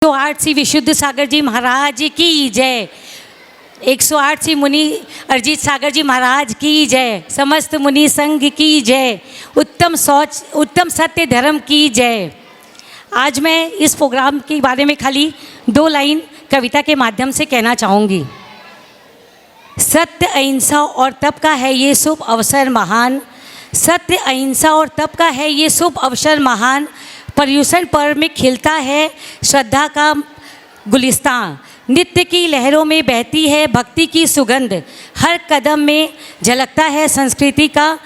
108 श्री विशुद्ध सागर जी महाराज की जय। 108 श्री मुनि अरिजीत सागर जी महाराज की जय। समस्त मुनि संघ की जय। उत्तम सोच, उत्तम सत्य धर्म की जय। आज मैं इस प्रोग्राम के बारे में खाली 2 लाइन कविता के माध्यम से कहना चाहूँगी। सत्य अहिंसा और तप का है ये शुभ अवसर महान। सत्य अहिंसा और तप का है ये शुभ अवसर महान। पर्यूषण पर्व में खिलता है श्रद्धा का गुलिस्तान। नित्य की लहरों में बहती है भक्ति की सुगंध। हर कदम में झलकता है संस्कृति का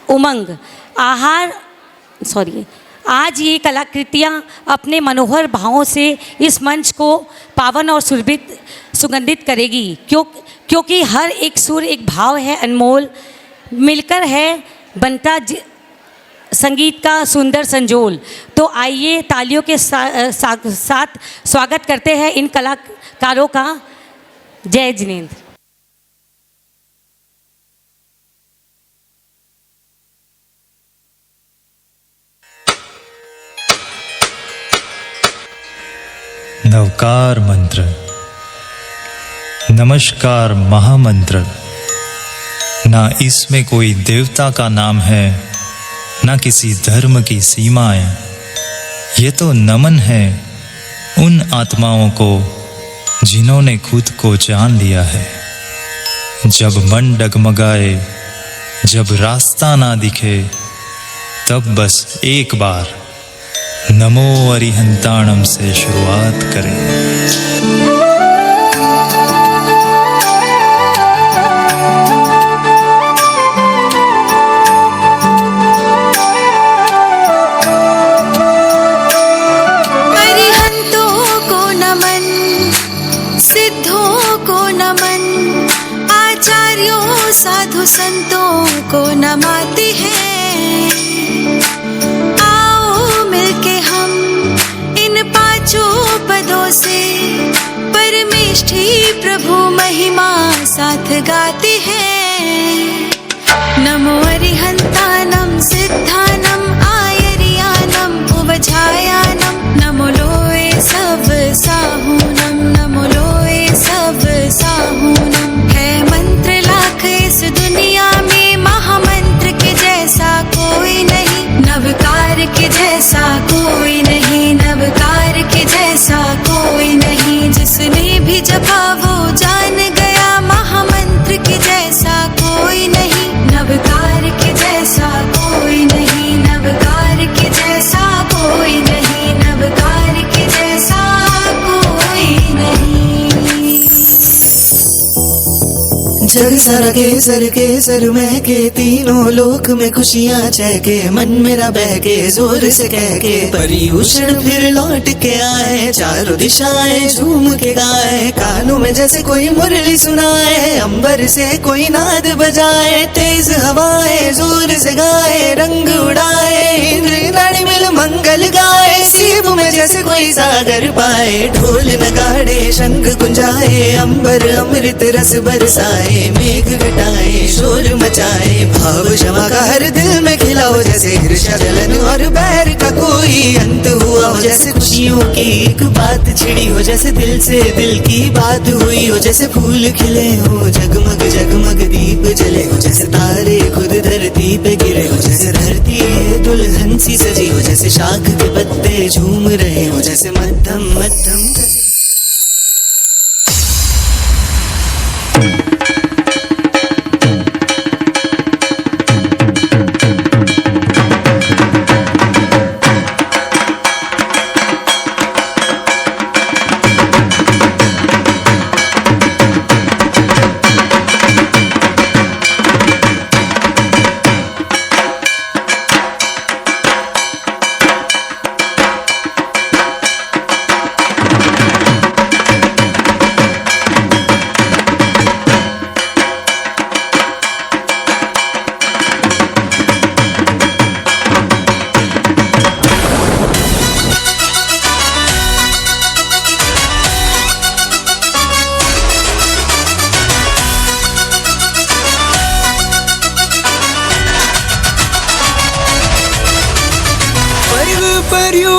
उमंग। आज ये कलाकृतियाँ अपने मनोहर भावों से इस मंच को पावन और सुगंधित करेगी, क्योंकि हर एक सुर एक भाव है अनमोल। मिलकर है बनता संगीत का सुंदर संजोल। तो आइए तालियों के साथ स्वागत करते हैं इन कलाकारों का। जय जिनेंद्र। नवकार मंत्र, नमस्कार महामंत्र। ना इसमें कोई देवता का नाम है, ना किसी धर्म की सीमाएं। ये तो नमन है उन आत्माओं को जिन्होंने खुद को जान लिया है। जब मन डगमगाए, जब रास्ता ना दिखे, तब बस एक बार नमो अरिहंताणम से शुरुआत करें। साधु संतों को नमाते हैं। आओ मिलके हम इन 5 पदों से परमेष्ठी प्रभु महिमा साथ गाते हैं। नमो अरिहंतानम सिद्धानम आयरियानम उवझायानम। नमो लोए सब साहूनम, नमो लोए सब साहूनम। है मंत्र लाख इस दुनिया में, महामंत्र के जैसा कोई नहीं। नवकार के जैसा कोई नहीं, नवकार के जैसा कोई नहीं। जिसने भी जपा वो जान गया, महामंत्र के जैसा कोई नहीं। नवकार के जैसा कोई नहीं, नवकार के जैसा कोई नहीं, नवकार के जैसा कोई नहीं। जग सारा केसर केसर महके, तीनों लोक में खुशियाँ चहके। मन मेरा बहके जोर से कह के, पर्यूषण फिर लौट के आए। चारों दिशाएं झूम के गाए, कानों में जैसे कोई मुरली सुनाए। अंबर से कोई नाद बजाए, तेज हवाएं जोर से गाए। रंग उड़ाए इंद्र नाड़ी मिल मंगल गाए। सीब में जैसे कोई सागर पाए, ढोल नगाड़े शंख गुंजाए। अंबर अमृत रस बरसाए, मेघ घटाए शोर मचाए। भाव क्षमा का हर दिल में खिला हो, जैसे ईर्ष्या जलन और बैर का कोई अंत हुआ हो। जैसे खुशियों की एक बात छिड़ी हो, जैसे दिल से दिल की बात हुई हो। जैसे फूल खिले हो, जगमग जगमग दीप जले हो। जैसे तारे खुद धरती पे गिरे हो, जैसे धरती दुल्हन सी सजी हो। जैसे शाख के पत्ते झूम रहे हो, जैसे मध्यम मध्यम।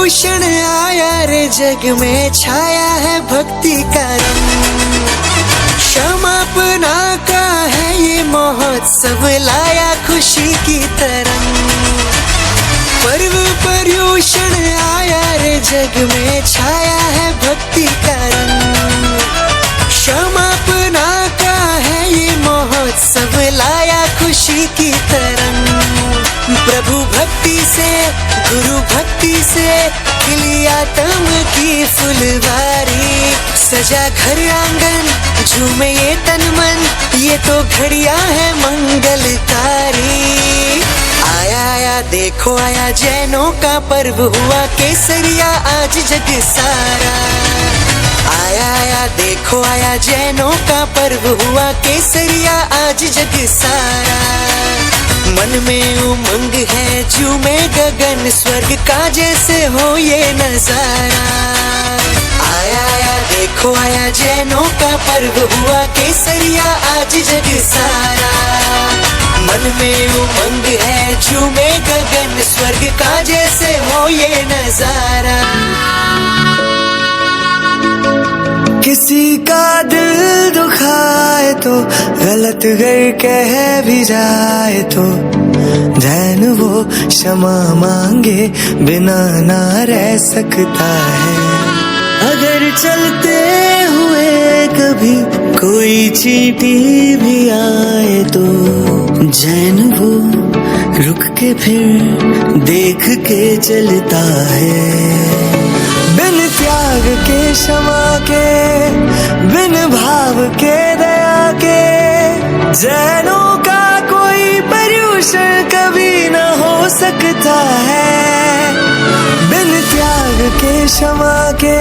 पर्यूषण आया रे जग में, छाया है भक्ति का रंग। क्षमापना का है ये महोत्सव, लाया खुशी की तरंग। पर्व पर्यूषण आया रे जग में, छाया है भक्ति का रंग। क्षमापना का है ये महोत्सव, लाया खुशी की तरंग। प्रभु भक्ति से, गुरु भक्ति से खिली आत्म की फुलवारी। सजा घर आंगन, झूमे ये तन मन, ये तो घड़ियां है मंगलकारी। आया आया देखो आया जैनों का पर्व, हुआ केसरिया आज जग सारा। आया आया देखो आया जैनों का पर्व, हुआ केसरिया आज जग सारा। मन में उमंग है झूमे गगन, स्वर्ग का जैसे हो ये नजारा। आया आया देखो आया जैनों का पर्व, हुआ केसरिया आज जग सारा। मन में उमंग है झूमे गगन, स्वर्ग का जैसे हो ये नजारा। किसी का दिल दुखाए तो, गलत गर कह भी जाए तो, जैन वो क्षमा मांगे बिना ना रह सकता है। अगर चलते हुए कभी कोई चींटी भी आए तो, जैन वो रुक के फिर देख के चलता है। बिन त्याग के क्षमा के, बिन भाव के दया के, जैनों का कोई पर्यूषण कभी न हो सकता है। बिन त्याग के क्षमा के,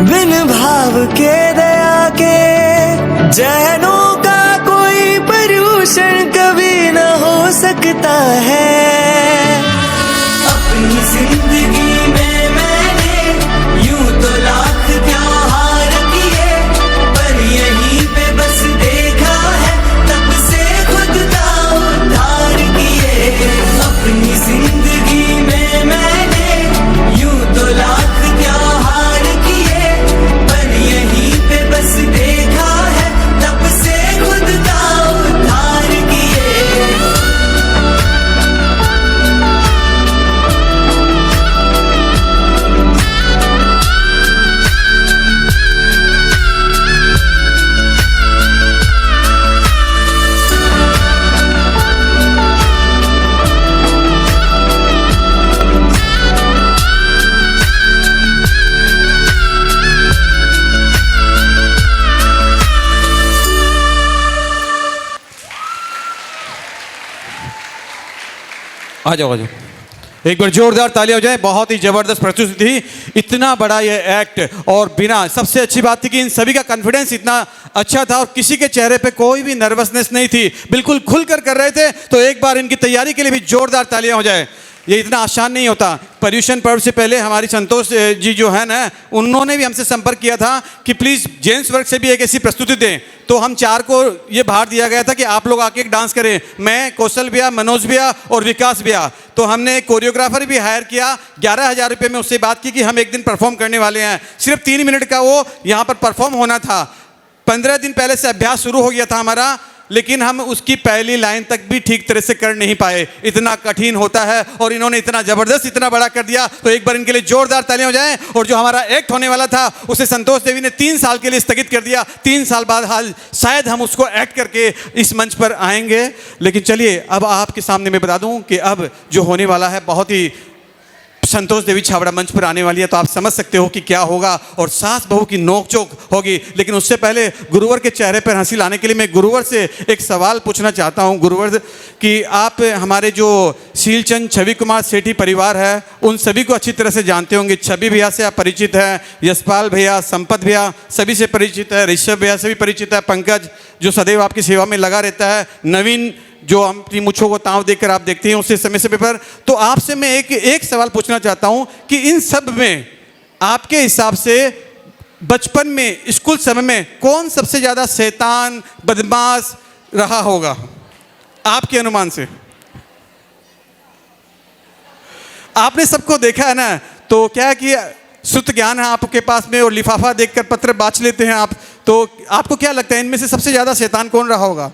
बिन भाव के दया के, जैनों का कोई पर्यूषण कभी न हो सकता है। अपनी जिंदगी में आ जाओ एक बार जोरदार तालियां हो जाए। बहुत ही जबरदस्त प्रस्तुति थी, इतना बड़ा ये एक्ट, और बिना, सबसे अच्छी बात थी कि इन सभी का कॉन्फिडेंस इतना अच्छा था और किसी के चेहरे पे कोई भी नर्वसनेस नहीं थी, बिल्कुल खुलकर कर रहे थे। तो एक बार इनकी तैयारी के लिए भी जोरदार तालियां हो जाए। ये इतना आसान नहीं होता। पर्यूषण पर्व से पहले हमारी संतोष जी जो है ना, उन्होंने भी हमसे संपर्क किया था कि प्लीज़ जेम्स वर्ग से भी एक ऐसी प्रस्तुति दें। तो हम चार को ये भार दिया गया था कि आप लोग आके एक डांस करें, मैं, कौशल भैया, मनोज भैया और विकास भैया। तो हमने कोरियोग्राफर भी हायर किया, 11,000 रुपये में उससे बात की कि हम एक दिन परफॉर्म करने वाले हैं। सिर्फ 3 मिनट का वो यहाँ पर परफॉर्म होना था। 15 दिन पहले से अभ्यास शुरू हो गया था हमारा, लेकिन हम उसकी पहली लाइन तक भी ठीक तरह से कर नहीं पाए। इतना कठिन होता है और इन्होंने इतना जबरदस्त, इतना बड़ा कर दिया। तो एक बार इनके लिए जोरदार तालियां हो जाएं। और जो हमारा एक्ट होने वाला था उसे संतोष देवी ने 3 साल के लिए स्थगित कर दिया। 3 साल बाद हाल शायद हम उसको एक्ट करके इस मंच पर आएंगे। लेकिन चलिए अब आपके सामने मैं बता दूं कि अब जो होने वाला है, बहुत ही संतोष देवी छाबड़ा मंच पर आने वाली है। तो आप समझ सकते हो कि क्या होगा और सास बहू की नोकझोंक होगी। लेकिन उससे पहले गुरुवर के चेहरे पर हंसी लाने के लिए मैं गुरुवर से एक सवाल पूछना चाहता हूं। गुरुवर, कि आप हमारे जो शीलचंद छवि कुमार सेठी परिवार है उन सभी को अच्छी तरह से जानते होंगे। छवि भैया से आप परिचित हैं, यशपाल भैया, संपत भैया सभी से परिचित है, ऋषभ भैया से भी परिचित है, पंकज जो सदैव आपकी सेवा में लगा रहता है, नवीन जो अपनी मुच्छों को ताव देकर आप देखते हैं उससे समय समय पर। तो आपसे मैं एक सवाल पूछना चाहता हूं कि इन सब में आपके हिसाब से बचपन में, स्कूल समय में कौन सबसे ज्यादा शैतान, बदमाश रहा होगा आपके अनुमान से? आपने सबको देखा है ना, तो क्या है कि शुद्ध ज्ञान है आपके पास में और लिफाफा देखकर पत्र बाँच लेते हैं आप, तो आपको क्या लगता है इनमें से सबसे ज़्यादा शैतान कौन रहा होगा?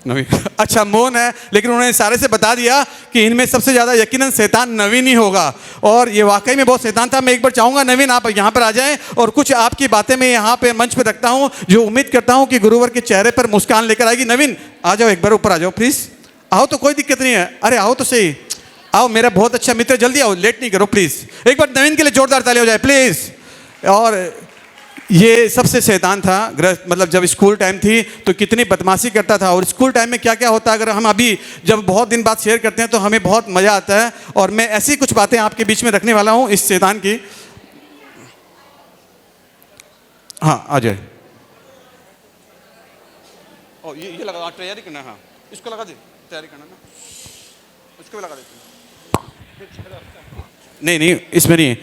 नवीन। अच्छा, मोहन है, लेकिन उन्होंने सारे से बता दिया कि इनमें सबसे ज़्यादा यकीनन शैतान नवीन ही होगा, और ये वाकई में बहुत शैतान था। मैं एक बार चाहूँगा नवीन आप यहाँ पर आ जाएं और कुछ आपकी बातें मैं यहाँ पे मंच पे रखता हूँ, जो उम्मीद करता हूँ कि गुरुवर के चेहरे पर मुस्कान लेकर आएगी। नवीन आ जाओ, एक बार ऊपर आ जाओ प्लीज़। आओ तो कोई दिक्कत नहीं है, अरे आओ तो सही, आओ मेरा बहुत अच्छा मित्र, जल्दी आओ, लेट नहीं करो प्लीज़। एक बार नवीन के लिए जोरदार ताली हो जाए प्लीज़। और ये सबसे शैतान था ग्रस्त, मतलब जब स्कूल टाइम थी तो कितनी बदमाशी करता था, और स्कूल टाइम में क्या क्या होता है अगर हम अभी जब बहुत दिन बाद शेयर करते हैं तो हमें बहुत मज़ा आता है। और मैं ऐसी कुछ बातें आपके बीच में रखने वाला हूँ इस शैतान की। हाँ आ जाए, और ये लगा तैयारी करना, हाँ इसको लगा दे, तैयारी करना ना, इसको भी लगा देते। नहीं इसमें नहीं।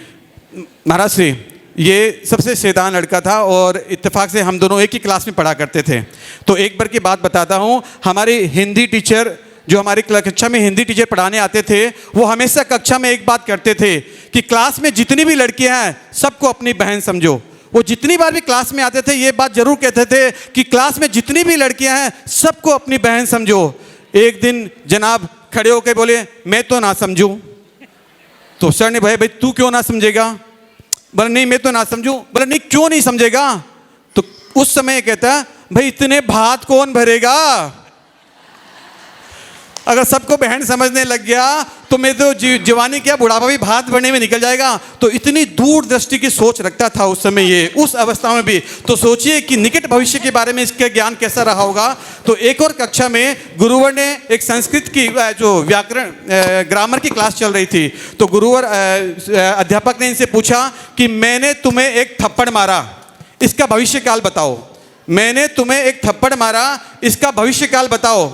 महाराज श्री, ये सबसे शैतान लड़का था और इत्तेफाक से हम दोनों एक ही क्लास में पढ़ा करते थे। तो एक बार की बात बताता हूँ, हमारे हिंदी टीचर जो हमारी कक्षा में हिंदी टीचर पढ़ाने आते थे, वो हमेशा कक्षा में एक बात करते थे कि क्लास में जितनी भी लड़कियाँ हैं सबको अपनी बहन समझो। वो जितनी बार भी क्लास में आते थे ये बात जरूर कहते थे कि क्लास में जितनी भी लड़कियाँ हैं सबको अपनी बहन समझो। एक दिन जनाब खड़े होकर बोले, मैं तो ना समझूँ। तो सर ने भाई तू क्यों ना समझेगा? बोला नहीं मैं तो ना समझूं। बोला नहीं क्यों नहीं समझेगा? तो उस समय कहता है, भाई इतने भात कौन भरेगा? अगर सबको बहन समझने लग गया तो मैं तो जवानी क्या बुढ़ापा भी भात भरने में निकल जाएगा। तो इतनी दूरदृष्टि की सोच रखता था उस समय ये, उस अवस्था में भी। तो सोचिए कि निकट भविष्य के बारे में इसका ज्ञान कैसा रहा होगा। तो एक और कक्षा में गुरुवर ने एक संस्कृत की जो व्याकरण ग्रामर की क्लास चल रही थी, तो गुरुवर अध्यापक ने इनसे पूछा कि मैंने तुम्हें एक थप्पड़ मारा, इसका भविष्य काल बताओ। मैंने तुम्हें एक थप्पड़ मारा, इसका भविष्य काल बताओ।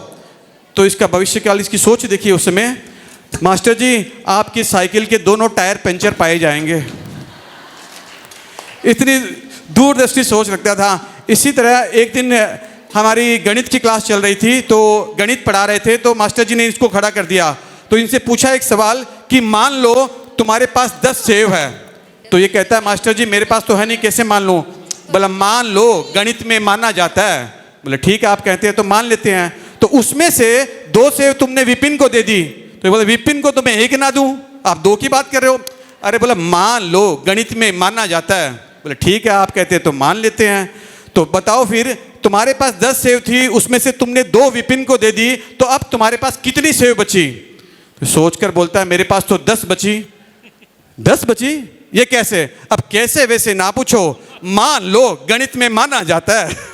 तो इसका भविष्य काल, इसकी सोच देखिए उस समय, मास्टर जी आपकी साइकिल के दोनों टायर पंचर पाए जाएंगे। इतनी दूरदृष्टि सोच रखता था। इसी तरह एक दिन हमारी गणित की क्लास चल रही थी, तो गणित पढ़ा रहे थे, तो मास्टर जी ने इसको खड़ा कर दिया। तो इनसे पूछा एक सवाल कि मान लो तुम्हारे पास 10 सेब है। तो ये कहता है मास्टर जी मेरे पास तो है नहीं, कैसे मान लूँ? बोला मान लो, गणित में माना जाता है। बोले ठीक है आप कहते हैं तो मान लेते हैं। तो उसमें से 2 सेब तुमने विपिन को दे दी। तो बोले विपिन को तो मैं 1 ना दूं, आप 2 की बात कर रहे हो। अरे बोला मान लो, गणित में माना जाता है। बोले ठीक है आप कहते हैं तो मान लेते हैं। तो बताओ फिर तुम्हारे पास 10 सेब थी, उसमें से तुमने 2 विपिन को दे दी, तो अब तुम्हारे पास कितनी सेब बची? तो सोचकर बोलता है मेरे पास तो 10 बची। 10 बची? ये कैसे? अब कैसे वैसे ना पूछो, मान लो गणित में माना जाता है।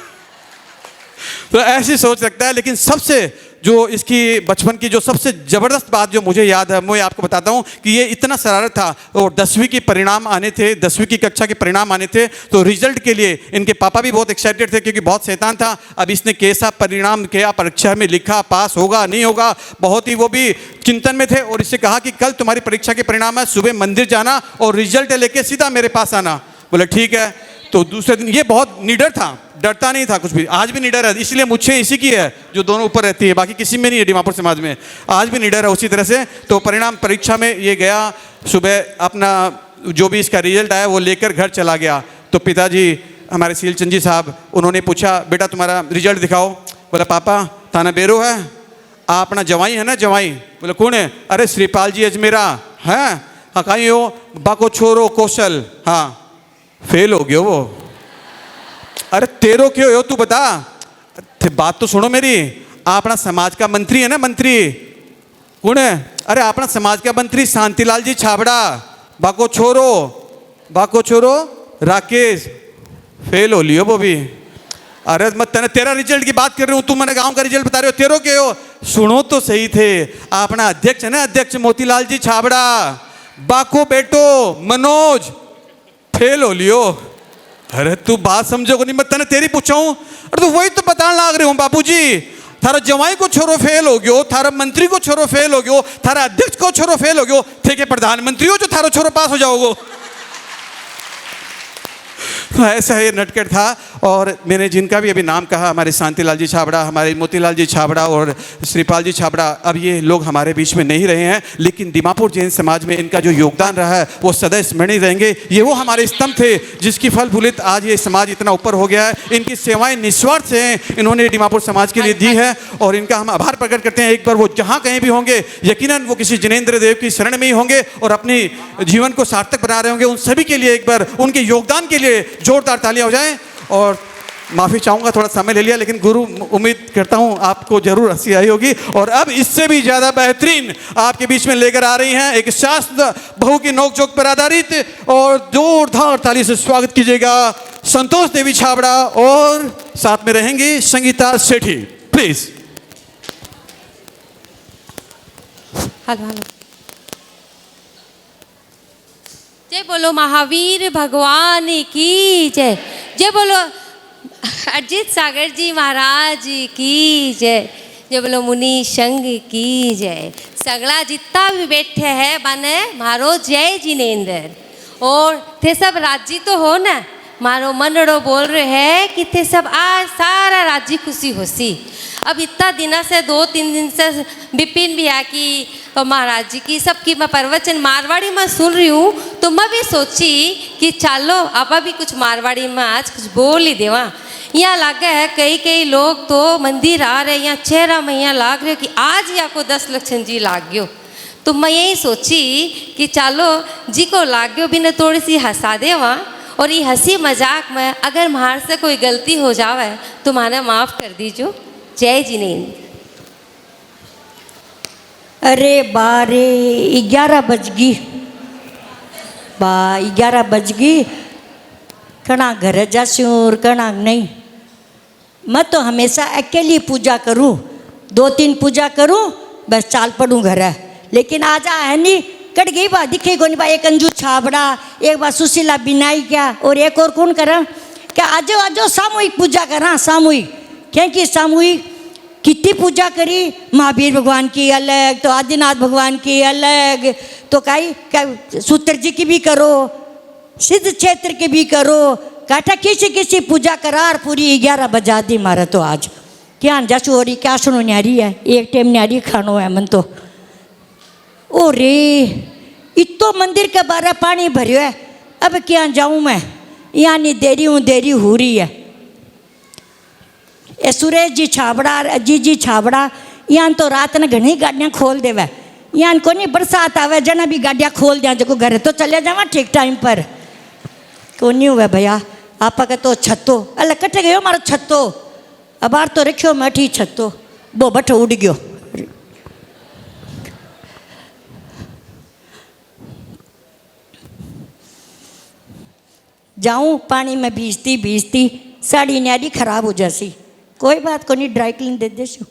तो ऐसी सोच रखता है। लेकिन सबसे जो इसकी बचपन की जो सबसे ज़बरदस्त बात जो मुझे याद है, मैं आपको बताता हूँ कि ये इतना शरारत था। और 10वीं के परिणाम आने थे, 10वीं की कक्षा के परिणाम आने थे, तो रिजल्ट के लिए इनके पापा भी बहुत एक्साइटेड थे क्योंकि बहुत शैतान था। अब इसने कैसा परिणाम किया, परीक्षा में लिखा, पास होगा नहीं होगा, बहुत ही वो भी चिंतन में थे। और इससे कहा कि कल तुम्हारी परीक्षा के परिणाम है, सुबह मंदिर जाना और रिजल्ट लेके सीधा मेरे पास आना। बोले ठीक है। तो दूसरे दिन ये बहुत निडर था, डरता नहीं था कुछ भी, आज भी निडर है। इसलिए मुझे इसी की है जो दोनों ऊपर रहती है, बाकी किसी में नहीं है दीमापुर समाज में, आज भी निडर है उसी तरह से। तो परिणाम परीक्षा में ये गया, सुबह अपना जो भी इसका रिजल्ट आया वो लेकर घर चला गया। तो पिताजी हमारे सीलचंद जी साहब, उन्होंने पूछा बेटा तुम्हारा रिजल्ट दिखाओ। बोला पापा थाना बेरो है, आप अपना जवाई है ना जवाई? बोले कौन है? अरे श्रीपाल जी अजमेरा है। हाँ कहीं हो? बाको छोरो कौशल। हाँ फेल हो गयो वो। अरे तेरो क्यों हो तू बता? बात तो सुनो मेरी, आप अपना समाज का मंत्री है ना? मंत्री कौन है? अरे अपना समाज का मंत्री शांतिलाल जी छाबड़ा। बाको छोरो राकेश। फेल हो लियो वो भी। अरे मैं तेरा रिजल्ट की बात कर रही हूँ, तुम मैंने गांव का रिजल्ट बता रहे हो, तेरो क्यों हो? सुनो तो सही थे, अपना अध्यक्ष है ना, अध्यक्ष मोतीलाल जी छाबड़ा। बाको बेटो मनोज फेल हो लियो। अरे तू बात समझोगे नहीं, मैं तने तेरी पूछाऊं? अरे तो वही तो बताने लाग रही हूँ बापूजी, थारा जवाई को छोरो फेल हो गयो, थारा मंत्री को छोरो फेल हो गयो, थारा अध्यक्ष को छोरो फेल हो गयो, थे के प्रधानमंत्री हो जो थारो छोरो पास हो जाओगो। ऐसा ये नटखट था। और मैंने जिनका भी अभी नाम कहा, हमारे शांतिलाल जी छाबड़ा, हमारे मोतीलाल जी छाबड़ा और श्रीपाल जी छाबड़ा, अब ये लोग हमारे बीच में नहीं रहे हैं, लेकिन दीमापुर जैन समाज में इनका जो योगदान रहा है वो सदैव स्मरणीय रहेंगे। ये वो हमारे स्तंभ थे जिसकी फल फूलित आज ये समाज इतना ऊपर हो गया है। इनकी सेवाएं निस्वार्थ से हैं, इन्होंने दीमापुर समाज के लिए दी है और इनका हम आभार प्रकट करते हैं। एक बार वो जहाँ कहीं भी होंगे यकीनन वो किसी जिनेंद्र देव की शरण में ही होंगे और अपनी जीवन को सार्थक बना रहे होंगे। उन सभी के लिए एक बार उनके योगदान के लिए जोरदार तालियां हो जाएं। और माफ़ी चाहूँगा, थोड़ा समय ले लिया, लेकिन गुरु उम्मीद करता हूँ आपको जरूर हंसी आई होगी। और अब इससे भी ज़्यादा बेहतरीन आपके बीच में लेकर आ रही हैं एक शास्त्र बहू की नोकझोंक पर आधारित, और जोरदार ताली से स्वागत कीजिएगा संतोष देवी छाबड़ा और साथ में रहेंगी संगीता सेठी, प्लीज। Hello hello. जय बोलो महावीर भगवान की जय। जय बोलो अजीत सागर जी महाराज की जय। जय बोलो मुनि संघ की जय। सगला जितना भी बैठे है बने मारो जय जिनेंद्र। और थे सब राजी तो हो ना, मारो मनड़ो बोल रहे हैं कि थे सब आज सारा राजी खुशी होसी। अब इतना दिना से 2-3 दिन से बिपिन भी आकी और महाराज जी की सबकी मैं प्रवचन मारवाड़ी में सुन रही हूँ, तो मैं भी सोची कि चलो आप भी कुछ मारवाड़ी में आज कुछ बोल ही देवा। यहाँ लगा है कई लोग तो मंदिर आ रहे, यहाँ चेहरा में यहाँ लाग रहे हो कि आज यहाँ को 10 लक्षण जी लाग गयो। तो मैं यही सोची कि चलो जी को लाग गयो भी ने थोड़ी सी हंसा देवा, और ये हंसी मजाक में अगर मार से कोई गलती हो जावे तो माने माफ़ कर दीजिए। जय जिनेंद्र। अरे बारे 11 बज गई, 11 बज गई। कणा घर जासूँ और कणा नहीं। मैं तो हमेशा अकेली पूजा करूँ, 2-3 पूजा करूँ बस चाल पड़ूँ घर। लेकिन आज है नहीं कट गई बात दिखे को नहीं बा। एक अंजू छाबड़ा, एक बार सुशीला बिनाई क्या, और एक और कौन करा क्या, आजो आजो सामूहिक पूजा करा। सामूहिक क्योंकि सामूहिक कितनी पूजा करी, महावीर भगवान की अलग, तो आदिनाथ भगवान की अलग, तो क्या सूत्र जी की भी करो, सिद्ध क्षेत्र की भी करो, काटा किसी पूजा करार पूरी 11 बजा दी मारा। तो आज क्या जासू हो रही, क्या सुनो न्यारी है, एक टाइम न्यारी खानो है मन तो। ओ रे इतो मंदिर के बारे पानी भरियो है, अब क्या जाऊँ मैं, यहाँ नहीं देरी हो रही है। ए सुरेश जी छाबड़ा, अजीत जी छाबड़ा, यहाँ तो रात ने घनी गाड़ियाँ खोल देवे। यहाँ को नहीं बरसात आवे जना भी गाड़ियाँ खोल दिया, जो घर तो चले जावा ठीक टाइम पर। को नहीं हुआ भैया आप के तो छतो अल्लाह कटे गयो मारो छतो, अबार तो रखियो मठी छतो वो बठ उड़ गयो। जाऊँ पानी में भीजती साड़ी न्यारी खराब हो जासी, कोई बात को नहीं, ड्राई क्लीन दे देसू।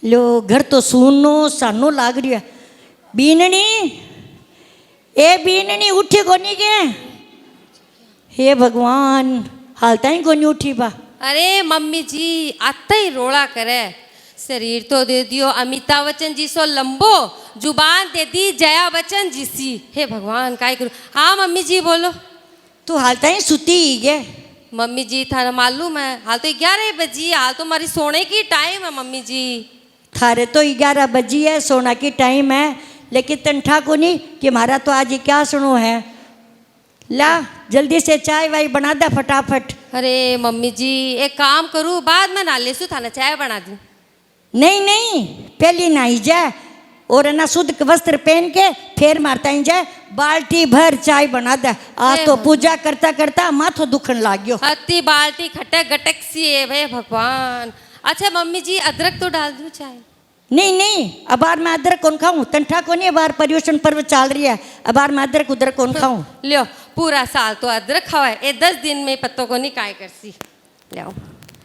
लो घर तो सुनो सानो लाग रही है। बीननी ए बीननी उठी कोनी के, हे भगवान हालता ही कोनी उठी बा। अरे मम्मी जी आता ही रोड़ा करे, शरीर तो दे दियो अमिताभ बच्चन जी सो लंबो, जुबान दे दी जया बच्चन जी सी। हे भगवान काय करूं। हाँ मम्मी जी बोलो। तू हालता ही सुती ही गे। मम्मी जी थारा मालूम है हाल तो 11 बजी, हाल तो हमारी सोने की टाइम है मम्मी जी। थारे तो 11 बजी है, सोना की टाइम है, लेकिन तनठा को नहीं कि हमारा तो आज क्या सुनो है। ला जल्दी से चाय वाय बना दे फटाफट। अरे मम्मी जी एक काम करूँ, बाद में ना लेसू थाना चाय बना दूँ। नहीं पहली नहाई जाए और ना शुद्ध वस्त्र पहन के फिर मारता ही जाए, बाल्टी भर चाय बना दे। आज तो पूजा करता करता माथो दुखन लाग गयो। अति बाल्टी खटक गटक सी है भाई भगवान। अच्छा मम्मी जी अदरक तो डाल दूँ चाय। नहीं अबार मैं अदरक कौन खाऊं, तंठा को नहीं, अबार पर्यूषण पर्व चल रही है, अबार मैं अदरक उदरक कौन खाऊं। लियो पूरा साल तो अदरक खवाए, ये 10 दिन में पत्तों को नहीं काय करसी। लियो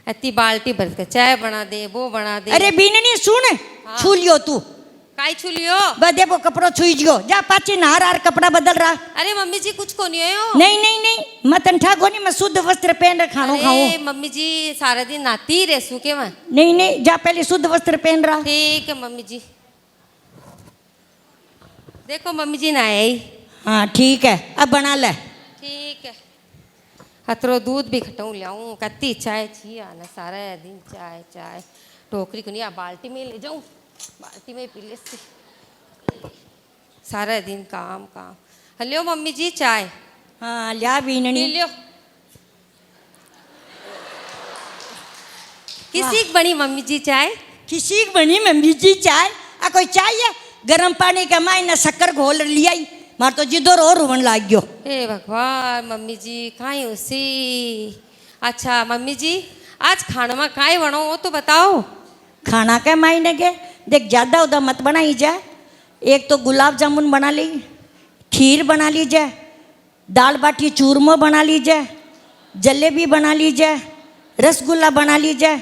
अति बाल्टी भर के चाय बना दे, वो बना दे। अरे बीननी सुन, छू लियो तू काय छू लियो। बदे वो कपड़ो छुई जियो, जा पाची नहार आर कपड़ा बदल रहा। अरे मम्मी जी कुछ को नहीं है। नहीं मैं तंठा को नहीं, मैं शुद्ध वस्त्र पहन रहा खानो खाऊं। मम्मी जी सारा दिन नाती रहसू के मैं। नहीं जा पहले शुद्ध वस्त्र पहन रहा। ठीक है मम्मी जी। देखो मम्मी जी ना आई। हाँ ठीक है, अब बना ले। ठीक है। हतरो दूध भी खटाऊँ लाऊं, कत्ती चाय चाहिए आना सारा दिन चाय चाय। टोकरी को नहीं आ बाल्टी में ले जाऊं, बाल्टी में पी ले से। सारा दिन काम काम। हेलो मम्मी जी चाय। हाँ लिया बीननी। पी लियो। किसी की बनी मम्मी जी चाय? किसी की बनी मम्मी जी चाय? आ कोई चाय है? गर्म पानी का मायना शक्कर घोल लिया ही, मार तो जिधर और रुवन लाग गयो। हे भगवान मम्मी जी काई उसी। अच्छा मम्मी जी आज खाना में काई बनो वो तो बताओ। खाना के मायने के देख ज्यादा उदा मत बनाई जाए। एक तो गुलाब जामुन बना ली, खीर बना लीजिए, दाल बाटी चूरमा बना लीजिए, जलेबी बना लीजिए, रसगुल्ला बना लीजिए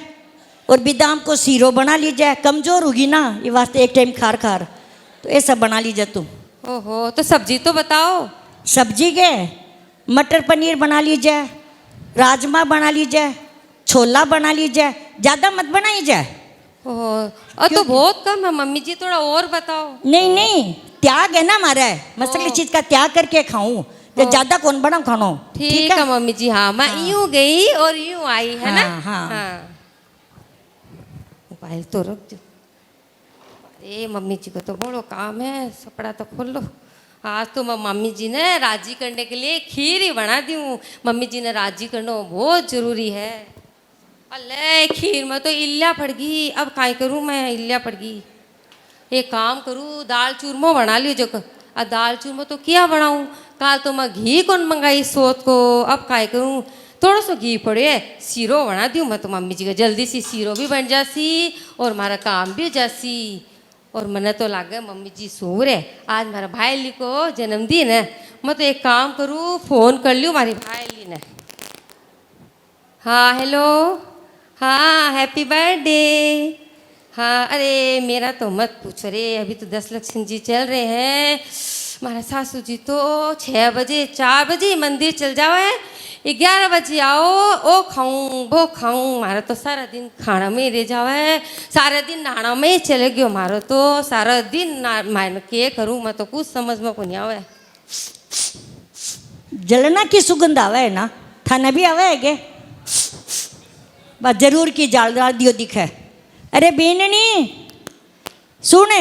और बादाम को सीरो बना लीजिए। कमजोर होगी ना ये वास्ते एक टाइम खार खार, तो ये सब बना लीजिए तुम। ओहो तो सब्जी तो बताओ। सब्जी के मटर पनीर बना लीजिए, राजमा बना लीजिए, छोला बना लीजिए, ज़्यादा मत बनाइए। ओहो और तो बहुत कम है मम्मी जी, थोड़ा और बताओ। नहीं नहीं त्याग है ना हमारा, मसाले चीज का त्याग करके खाऊं, तो ज्यादा कौन बना खानो। ठीक है मम्मी जी। हाँ मैं यूं गई और यूं आई है ना। हाँ। मोबाइल तो रख दो। अरे मम्मी जी को तो बड़ो काम है, कपड़ा तो खोल लो। आज तो मैं मम्मी जी ने राजी करने के लिए खीर ही बना दी हूँ। मम्मी जी ने राजी करना बहुत जरूरी है। अल्ले खीर में तो इल्ला पड़ गई, अब काय करूँ मैं, इल्ला पड़ गई। एक काम करूँ दाल चूरमा बना लियो जो। अब दाल चूरमा तो क्या बनाऊँ, कल तो मैं घी कौन मंगाई सोत को, अब काय करूँ। थोड़ा सा घी पड़े है, सीरो बना दूँ मैं तो मम्मी जी का, जल्दी सी सीरो भी बन जासी और हमारा काम भी हो जासी। और मैंने तो लागे मम्मी जी सो रहे, आज हमारा भाई ली को जन्मदिन है। मैं तो एक काम करूँ फ़ोन कर लूँ हमारी भाई ली ने। हाँ हेलो, हाँ हैप्पी बर्थडे। हाँ अरे मेरा तो मत पूछो रे, अभी तो 10 लक्ष्मण जी चल रहे हैं। हमारा सासू जी तो 6 बजे 4 बजे मंदिर चल जाओ, 11 बजे आओ, ओ खाऊं वो खाऊं। हमारा तो सारा दिन खाना में रह जावे, सारा दिन नहाना में ही चले गयो। हमारा तो सारा दिन मैं के करूँ, मैं तो कुछ समझ में को नहीं आवे। जलना की सुगंध आवे है ना, थाना भी आवे है के बस जरूर की जाल डाल दियो दिखे। अरे बेननी सुने।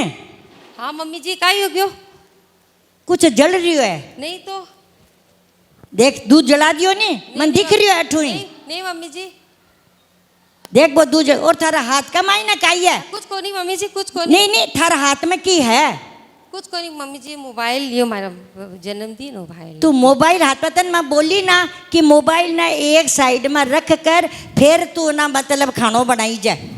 हाँ मम्मी जी का हो गयो? कुछ जल रही है। नहीं तो देख दूध जला दियो नहीं, मन दिख रही है अठू ही। नहीं मम्मी जी देख वो दूध और थारा हाथ का मायना काई है? कुछ को नहीं मम्मी जी, कुछ को नहीं नहीं थारा हाथ में की है? कुछ को नहीं मम्मी जी, मोबाइल लियो, हमारा जन्मदिन हो भाई। तू मोबाइल हाथ में तन मैं बोली ना कि मोबाइल ना एक साइड में रख कर फिर तू ना मतलब खानो बनाई जाए।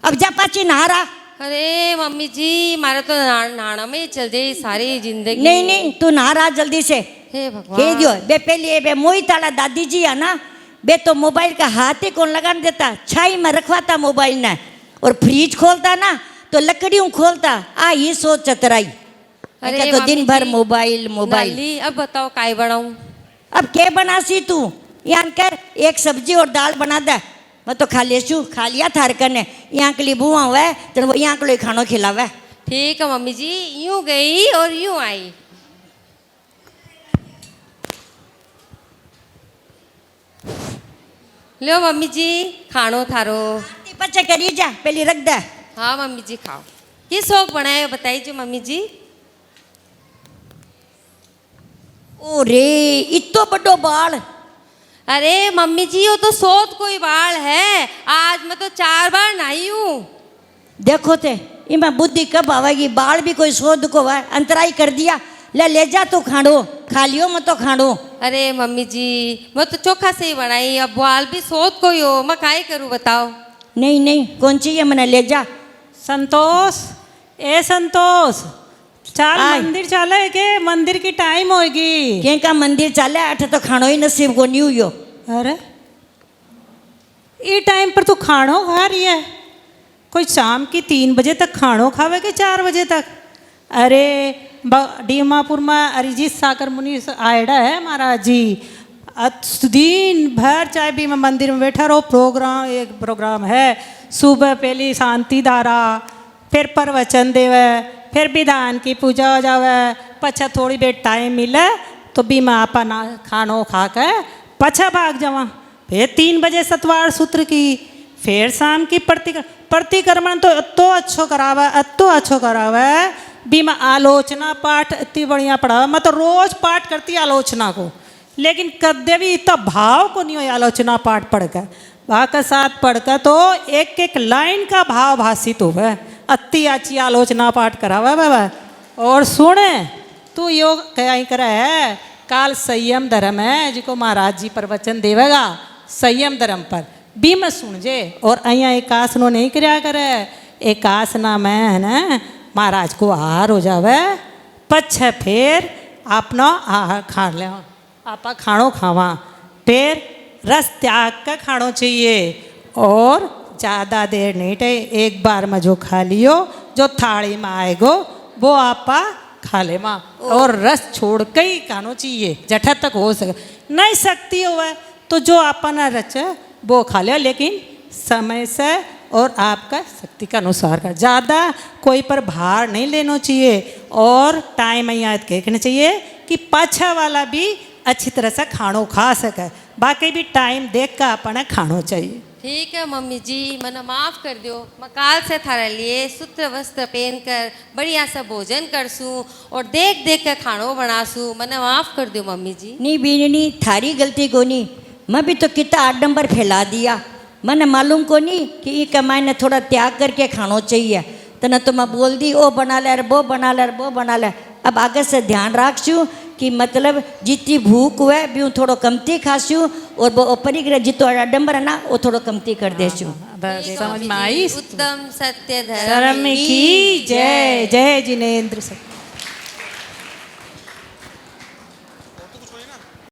अब जा पाची नहारा। अरे मम्मी जी हमारा तो नहाना में चल जाए सारी जिंदगी। नहीं नहीं तू नहारा जल्दी से। हे भगवान। हे दियो बे पहले बे मोई ताला दादी जी है ना, बे तो मोबाइल का हाथ ही कौन लगाने देता, छाई में रखवाता मोबाइल ने, और फ्रिज खोलता ना तो लकड़ियों खोलता। आ ये सोच चतराई। अरे तो दिन भर मोबाइल मोबाइल। नाली, अब बताओ काय बनाऊं? अब क्या बनासी तू? यहाँ कर एक सब्जी और दाल बना दे, मैं तो खा लेशू, खा लिया थार कने। यहाँ के लिए बुआ हुआ है तो वो यहाँ के लिए खानो खिलावे। ठीक है मम्मी जी, यूं गई और यूं आई। लो मम्मी जी खानो थारो। पचे करी जा पहले रख दे। हाँ मम्मी जी खाओ। किस शौक बनाए हो बताइए जो मम्मी जी। ओ रे इतो बड़ो बाल। अरे मम्मी जी वो तो सोत कोई बाल है, आज मैं तो 4 बार नहाई हूँ। देखो ते इमा बुद्धि कब आवेगी, बाल भी कोई शोध को है, अंतराई कर दिया। ले जा तू खाड़ो, खा लियो मैं तो खाड़ो। अरे मम्मी जी मैं तो चोखा से ही बनाई, अब बाल भी सोत कोई हो, मैं काय करूँ बताओ। नहीं नहीं कौन चाहिए मैंने ले जा। संतोष, ए संतोष चल आय। मंदिर चले के, मंदिर की टाइम होगी। के का मंदिर चाले अठ तो खानो ही नसीब को नहीं हुयो। अरे ये टाइम पर तू खानो खा रही है? कोई शाम की 3 बजे तक खानो खावे के 4 बजे तक? अरे डीमापुर में अरिजीत सागर मुनि आयडा है महाराज जी, दिन भर चाहे भी मैं मंदिर में बैठा रहो। एक प्रोग्राम है, सुबह पहली शांति धारा, फिर प्रवचन देवे, फिर विधान की पूजा हो जावे, पछा थोड़ी देर टाइम मिले तो बीमा आपा ना खानो खा के पछा भाग जावा। फिर 3 बजे सतवार सूत्र की, फिर शाम की प्रतिक्रमण तो अतो अच्छो करावे बीमा आलोचना पाठ इतनी बढ़िया पढ़ावा। मैं तो रोज पाठ करती आलोचना को, लेकिन कदे भी इतना भाव को नहीं हो आलोचना पाठ पढ़कर। वहाँ का साथ पढ़कर तो एक एक लाइन का भाव भाषित हो गए, अति अच्छी आलोचना पाठ करावा बाबा। और सुने तू योग क्या ही करा है, काल संयम धर्म है जिको महाराज जी प्रवचन देवेगा संयम धर्म पर भी मैं सुन जे। और अहिया एकासनो नहीं कराया करे, एकासना में है ना महाराज को आहार हो जावे, पछे फिर अपना आहार खा ले, आपा खाणो खावा, फिर रस त्याग का खाणो चाहिए। और ज़्यादा देर नहीं टे, एक बार में जो खा लियो जो थाली में आएगो वो आपा खा ले माँ। और रस छोड़ के ही खानो चाहिए जठा तक हो सके, नहीं सकती हो तो जो आपा ना रचे वो खा ले, लेकिन समय से और आपका शक्ति के अनुसार का। ज़्यादा कोई पर भार नहीं लेना चाहिए। और टाइम याद देखना चाहिए कि पाछा वाला भी अच्छी तरह से खानो खा सके, बाकी भी टाइम देख कर अपने खानो चाहिए। ठीक है मम्मी जी, मना माफ़ कर दो। मैं काल से थारे लिए सूत्र वस्त्र पहन कर बढ़िया सा भोजन करसूँ और देख देख कर खानो बनासूँ, मना माफ़ कर दो मम्मी जी। नहीं बीनी थारी गलती को नहीं, मैं भी तो कितना आडंबर फैला दिया। मैंने मालूम को नहीं कि ये कमाई ने थोड़ा त्याग करके खानो चाहिए, तो न तो मैं बोल दी ओ बना ले वो बना ले वो बना ले। अब आगे से ध्यान रखूँ कि मतलब जितनी भूख हुए भी हूँ थोड़ो कमती खासूँ, और वो ऊपरी जितो आडंबर है ना वो थोड़ो कमती कर देसूँ। समझ में आई। उत्तम सत्य धर्म की जय। जय जिनेन्द्र।